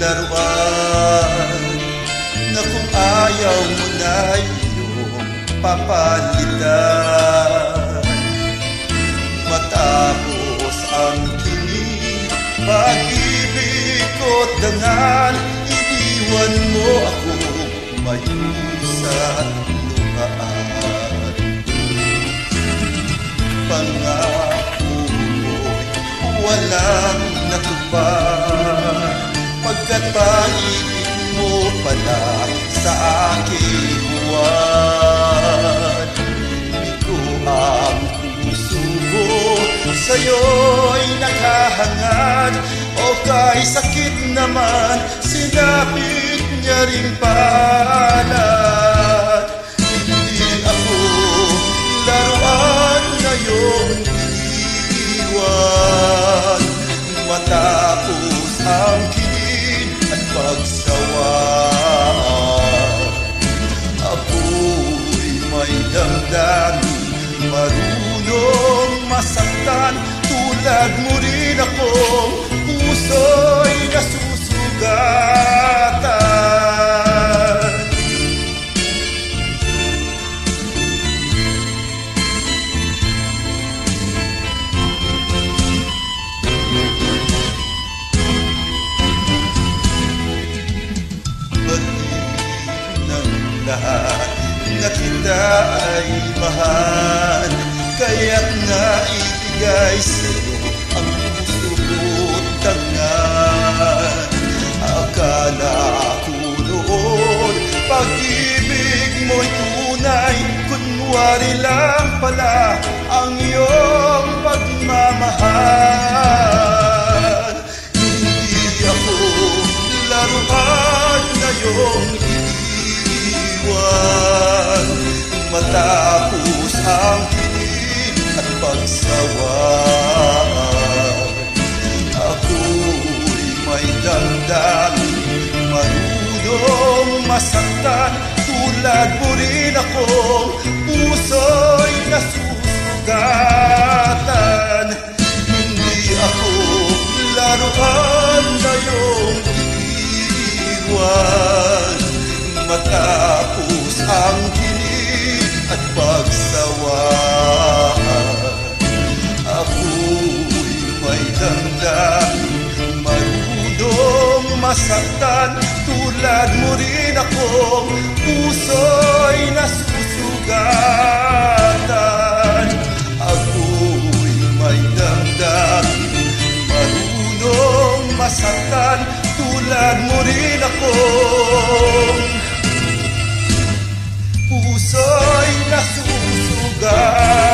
laruan na kung ayaw mo na iyong papalitan. Matapos ang kinig, pag-ibig ko't dangal, iniwan mo ako mayusa't luhaan. Pangako mo'y walang natupad, pagkat pag-ibig mo pala sa aking buwan. Hindi ko ang puso mo sa'yo'y nakahangad, o kay sakit naman sinapit niya rin palad. Hindi ako laruan ngayong iniwan, matapos ang kinig at pagsawaan. Ako'y may damdamin, marunong masaktan, tulad mo rin akong puso'y nasusugatan. Batiin ng lahat na kita ay mahal, kaya't naibigay sa'yo ang puso ko't tangan. Akala ko noon pag-ibig mo'y tunay, kunwari lang pala ang iyong pagmamahal. Hindi ako laruan ngayong iniwan, matapos ang kinig at pagsawaan. Ako'y may damdamin, marunong masaktan, tulad mo rin akong puso'y nasusugatan. Hindi ako laruan ngayong iniwan, matapos ang kinig at pagsawaan. Ako'y may damdamin, marunong masaktan, tulad mo rin akong puso'y nasusugatan. Ako'y may damdamin, marunong masaktan, tulad mo rin akong puso'y nasusugat.